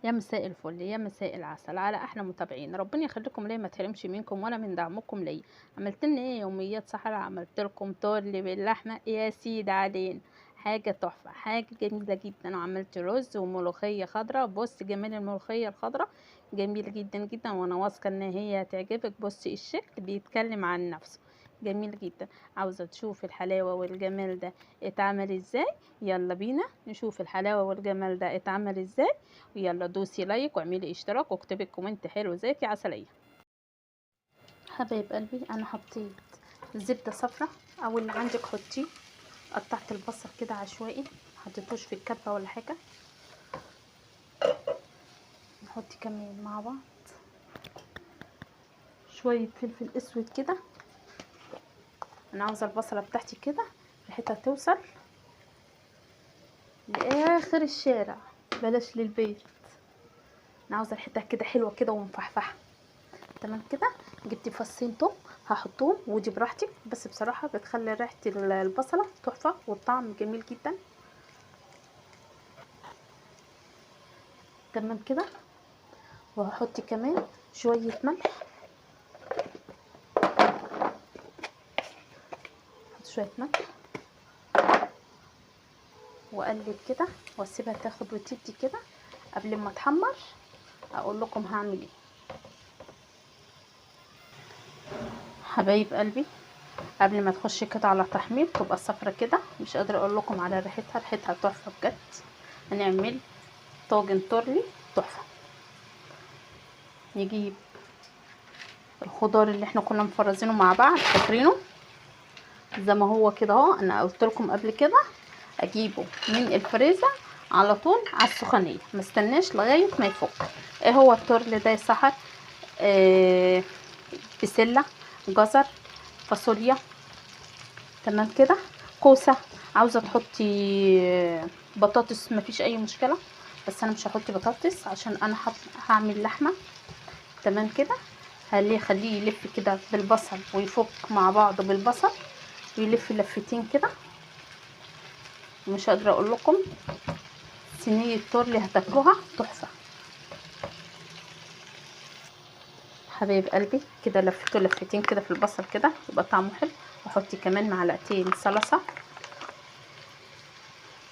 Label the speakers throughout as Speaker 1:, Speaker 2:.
Speaker 1: يا مساء الفل يا مساء العسل على احلى متابعين. ربنا يخليكم ليا، ما تحرمش منكم ولا من دعمكم ليا. عملت لنا ايه يوميات صحراء؟ عملت لكم تورلي باللحمه يا سيد علين، حاجه تحفه، حاجه جميله جدا. وعملت رز وملوخيه خضراء. بص جمال الملوخيه الخضراء، جميله جدا جدا، وانا واثقه ان هي هتعجبك. بصي الشكل بيتكلم عن نفسه، جميل جدا. عاوزه تشوفي الحلاوه والجمال ده اتعمل ازاي؟ يلا بينا نشوف الحلاوه والجمال ده اتعمل ازاي. يلا دوسي لايك واعملي اشتراك واكتبي كومنت حلو زيك يا عسلية. حبايب قلبي انا حطيت زبدة صفرة او اللي عندك حطيه. قطعت البصل كده عشوائي، محطيتوش في الكبة ولا حاجة. نحط كمان مع بعض شوية فلفل اسود كده. انا عاوزة البصلة بتاعتي كده ريحتها توصل لاخر الشارع، بلاش للبيت. انا عاوزة ريحتها كده حلوة كده ومفحفحة. تمام كده. جبت فصين توم هحطهم، ودي براحتك، بس بصراحه بتخلي ريحه البصله تحفه والطعم جميل جدا. تمام كده. وهحط كمان شويه ملح، احط شويه ملح واقلب كده واسيبها تاخد وتدي كده. قبل ما تحمر اقول لكم هعمل ايه. حبايب قلبي قبل ما تخشي كده على تحمير تبقى صفرة كده، مش قادره اقول لكم على ريحتها، ريحتها تحفه بجد. هنعمل طاجن تورلي تحفه. نجيب الخضار اللي احنا كنا مفرزينه مع بعض، فاكرينه زي ما هو كده اهو. انا قلت لكم قبل كده اجيبه من الفريزر على طول على السخونيه، ما استناش لغايه ما يفك. ايه هو التورل ده يا سحر؟ بسله، جزر، فاصوليا، تمام كده، كوسه. عاوزه تحطي بطاطس مفيش اي مشكله، بس انا مش هحط بطاطس عشان انا هعمل لحمه. تمام كده. خليه يلف كده بالبصل ويفك مع بعضه بالبصل ويلف لفتين كده. مش قادره اقول لكم صينيه تورلي هتاكلوها تحفه. حبايب قلبي كده لفته لفتين كده في البصل كده يبقى طعمه حلو. واحط كمان معلقتين صلصه،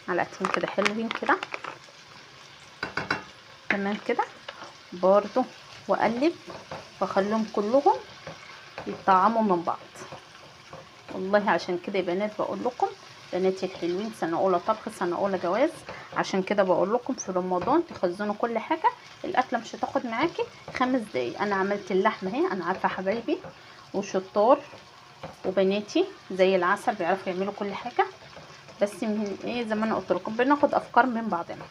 Speaker 1: معلقتين كده حلوين كده. تمام كده برضو. واقلب واخليهم كلهم يطعموا من بعض. والله عشان كده يا بنات بقول لكم، بناتي الحلوين، سنه اولى طبخ سنه اولى جواز، عشان كده بقول لكم في رمضان تخزنوا كل حاجه. الاكله مش هتاخد معاكي 5 دقايق. انا عملت اللحمه اهي، انا عارفه حبايبي وشطار وبناتي زي العسل بيعرفوا يعملوا كل حاجه، بس من ايه زي ما انا قلت لكم بناخد افكار من بعضنا.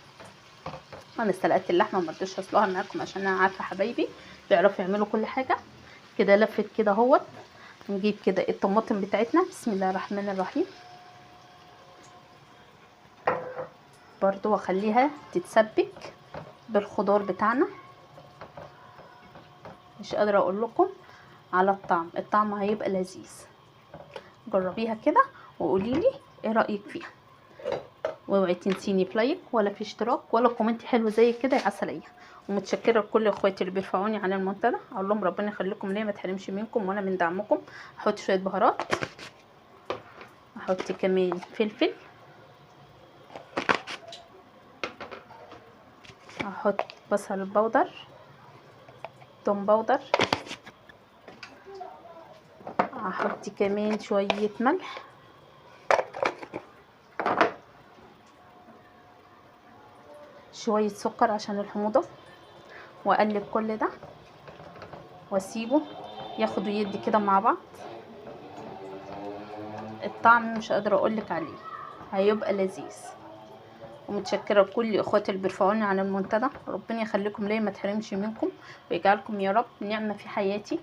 Speaker 1: انا سلقت اللحمه ما رضيتش اسلقها معاكم عشان انا عارفه حبايبي بيعرفوا يعملوا كل حاجه. كده لفت كده اهوت. نجيب كده الطماطم بتاعتنا، بسم الله الرحمن الرحيم، برضو واخليها تتسبك بالخضار بتاعنا. مش قادره اقول لكم على الطعم هيبقى لذيذ. جربيها كده وقولي لي ايه رايك فيها. واوعي تنسيني في لايك ولا في اشتراك ولا كومنت حلو زي كده يا عسليه. ومتشكره لكل اخواتي اللي بيرفعوني على المنتدى، اقول لهم ربنا يخليكم ليا، ما تحرمش منكم ولا من دعمكم. احط شويه بهارات، احط كمان فلفل، احط بصل بودر، توم بودر، احط كمان شويه ملح، شويه سكر عشان الحموضه. واقلب كل ده واسيبه ياخد ويدي كده مع بعض. الطعم مش قادره اقولك عليه، هيبقى لذيذ. ومتشكره لكل اخواتي اللي بيرفعوني عن المنتدى، ربنا يخليكم ليا، ما تحرمش منكم ويجعلكم يا رب نعمه في حياتي.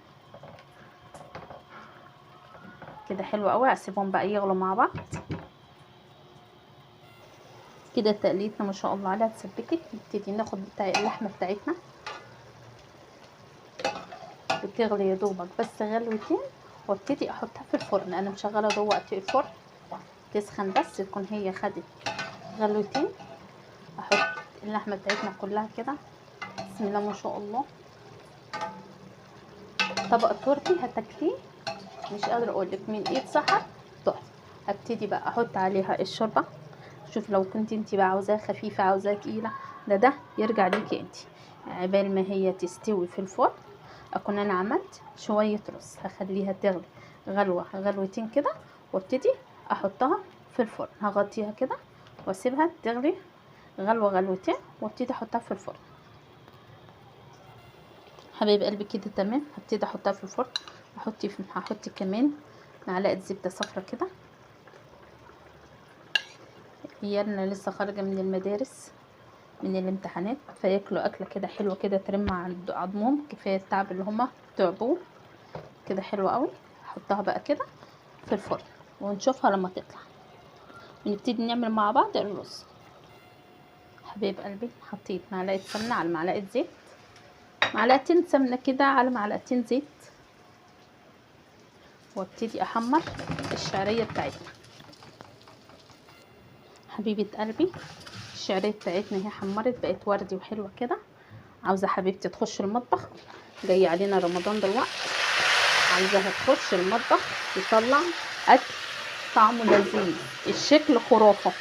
Speaker 1: كده حلو قوي. اسيبهم بقى يغلوا مع بعض كده. تقليتنا ما شاء الله عليها اتسبكت. نبتدي ناخد بتاع اللحمه بتاعتنا، بتغلي يا دوبك بس غلوتين، وابتدي احطها في الفرن. انا مشغله دلوقتي الفرن تسخن بس تكون هي خدت غلوتين. احط اللحمه بتاعتنا كلها كده بسم الله ما شاء الله. طبق التورتي هتاكليه مش قادره اقولك من ايد سحر تحفه. هبتدي بقى احط عليها الشوربه. شوف لو كنت انت بقى عاوزاها خفيفه عاوزاها تقيله، ده يرجع ليكي انت. عبال ما هي تستوي في الفرن اكون انا عملت شويه رز، هخليها تغلي غلوه غلوتين كده، وابتدي احطها في الفرن. هغطيها كده واسيبها تغلي غلوه غلوتين، وابتدي احطها في الفرن. حبايب قلبي كده تمام. هبتدي احطها في الفرن. هحط كمان معلقه زبده صفرا كده. عيالنا لسه خارجه من المدارس من الامتحانات، فياكلوا اكله كده حلوه كده ترم عند عظمهم، كفايه التعب اللي هما تعبوه كده. حلوه قوي. احطها بقى كده في الفرن ونشوفها لما تطلع، ونبتدي نعمل مع بعض الرز. حبايب قلبي حطيت معلقه سمنه على معلقه زيت، معلقتين سمنه كده على معلقتين زيت، وابتدي احمر الشعريه بتاعتنا. حبيبه قلبي الشعريه بتاعتنا هي حمرت بقت وردي وحلوه كده. عاوزه حبيبتي تخش المطبخ، جاي علينا رمضان دلوقتي، عايزاها تخش المطبخ تطلع اكل طعمه لذيذ الشكل خرافه.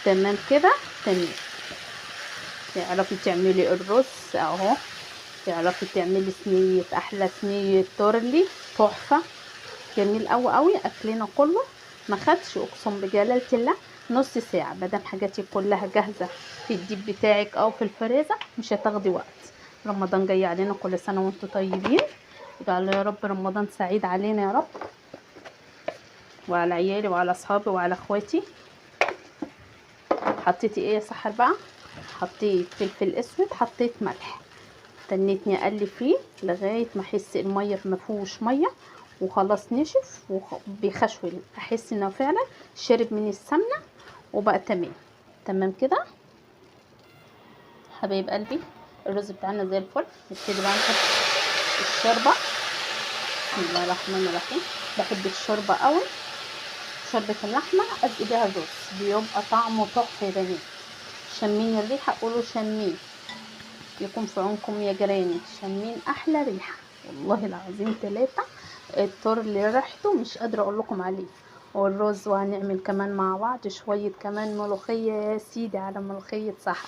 Speaker 1: تمام كده تمام. تعرفي تعملي الرز اهو، تعرفي تعملي صينيه احلى صينيه تورلي تحفه جميل قوي قوي. اكلنا كله ما خدش اقسم بجلاله الله نص ساعه، مادام حاجاتي كلها جاهزه في الديب بتاعك او في الفريزر مش هتاخدي وقت. رمضان جاي علينا، كل سنه وانتم طيبين. يجعل يا رب رمضان سعيد علينا يا رب، وعلى عيالي وعلى اصحابي وعلى اخواتي. حطيتي ايه يا سحر بقى؟ حطيت فلفل اسود، حطيت ملح، تنيتني اقلب فيه لغايه ما احس الميه ما فيهوش ميه وخلاص نشف وبيخشول، احس انه فعلا شرب من السمنه وبقى تمام. تمام كده حبايب قلبي. الرز بتاعنا زي الفل. نبتدي بقى نحط الشوربه. بسم الله الرحمن الرحيم. بحب الشوربه قوي، شوربه اللحمه ادي بيها الرز بيبقى طعمه تحفه يا بنات. شمين الريحه، قولوا شمين. يكون في عونكم يا جيراني، شمين احلى ريحه والله العظيم. 3 الطور اللي ريحته مش قادره اقول لكم عليه. والرز، وهنعمل كمان مع بعض شويه كمان ملوخيه يا سيدي على ملوخيه صح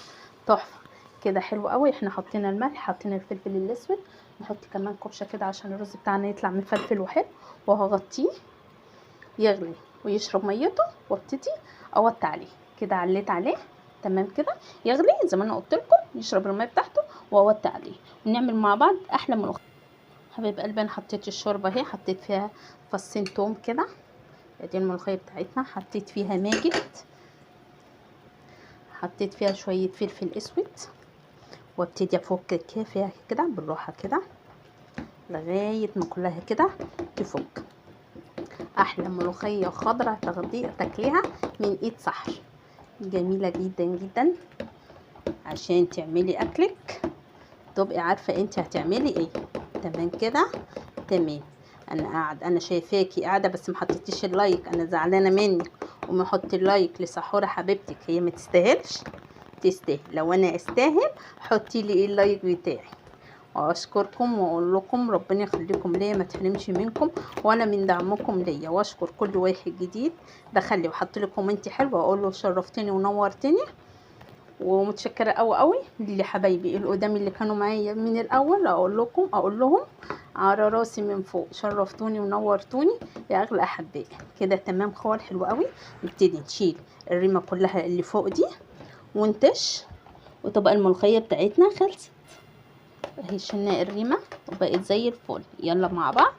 Speaker 1: تحفه كده حلو قوي. احنا حطينا الملح، حطينا الفلفل الاسود، نحط كمان كبشه كده عشان الرز بتاعنا يطلع مفلفل وحلو. وهغطيه يغلي ويشرب ميته، وابتدي اوطي عليه كده. عليت عليه تمام كده يغلي زي ما انا قلت لكم، يشرب الميه بتاعته واوطي عليه، ونعمل مع بعض احلى ملوخيه. حبايب قلبي انا حطيت الشوربه اهي، حطيت فيها فصين توم كده. دي الملوخيه بتاعتنا. حطيت فيها ماجد، حطيت فيها شويه فلفل اسود، وابتدي افك فيها كده بالراحه كده لغايه ما كلها كده تفك. احلى ملوخيه خضراء تاكليها من ايد سحر، جميله جدا جدا. عشان تعملي اكلك تبقي عارفه انت هتعملي ايه. تمام كده تمام. انا شايفاكي قاعده بس ما حطيتيش اللايك، انا زعلانه منك. وما حطي اللايك لسحوره حبيبتك، هي ما تستاهلش؟ تستاهل. لو انا استاهل حطي لي اللايك بتاعي. واشكركم واقول لكم ربنا يخليكم ليا، ما تحرمش منكم وانا من دعمكم ليا. واشكر كل واحد جديد دخل لي وحط لي كومنت حلو، واقول له شرفتني ونورتني. ومتشكره قوي قوي اللي حبايبي القدام اللي كانوا معايا من الاول. اقول لهم على راسي من فوق، شرفتوني ونورتوني يا اغلى احبائي. كده تمام خوال حلو قوي. نبتدي نشيل الريمه كلها اللي فوق دي ونتش، وتبقى الملوخيه بتاعتنا خلصت اهي. شلنا الريمه وبقت زي الفل. يلا مع بعض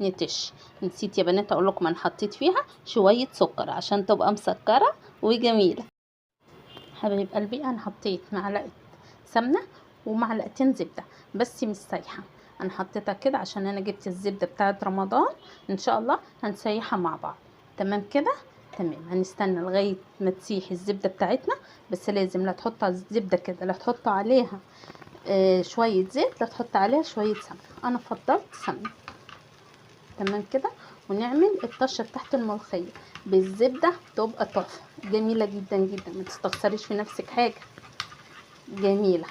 Speaker 1: نتش. نسيت يا بنات اقول لكم انا حطيت فيها شويه سكر عشان تبقى مسكره وجميله. حبايب قلبي انا حطيت معلقه سمنه ومعلقتين زبده بس مش سايحه. انا حطيتها كده عشان انا جبت الزبده بتاعه رمضان، ان شاء الله هنسيحها مع بعض. تمام كده تمام. هنستنى لغايه ما تسيح الزبده بتاعتنا، بس لازم لا تحط الزبده كده لا تحط عليها شويه زيت، لا تحط عليها شويه سمنه. انا فضلت سمنه. تمام كده. ونعمل الطشه بتاعت الملوخيه بالزبده تبقى تحفه جميله جدا جدا. ما تستخسريش في نفسك حاجه جميله.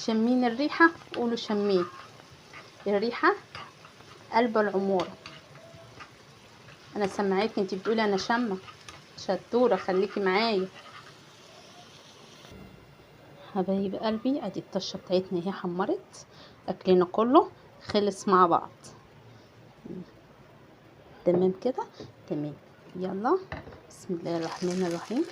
Speaker 1: شمين الريحة، قولوا شمين الريحة قلب العمور. انا سمعتني انتي بتقولي انا شامة. شطورة، خليكي معايا حبايب قلبي. ادي الطشة بتاعتنا اهي حمرت، اكلنا كله خلص مع بعض. تمام كده، تمام. يلا بسم الله الرحمن الرحيم.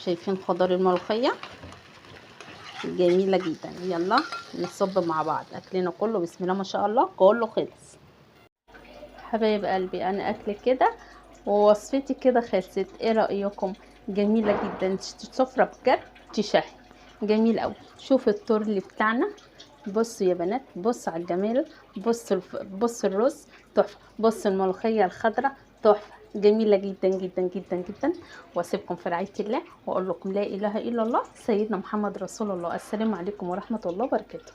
Speaker 1: شايفين خضار الملوخية جميلة جدا. يلا نصب مع بعض اكلنا كله بسم الله ما شاء الله كله خلص. حبايب قلبي انا اكل كده ووصفتي كده خلصت. ايه رأيكم؟ جميلة جدا، سفرة بجد تشهي. جميل قوي. شوفوا التورلي بتاعنا، بصوا يا بنات، بصوا على الجمال. بصوا الرز تحفة، بصوا الملوخية الخضراء تحفة، جميلة جدا جدا جدا جدا. واسيبكم في رعاية الله، واقول لكم لا اله الا الله سيدنا محمد رسول الله. السلام عليكم ورحمة الله وبركاته.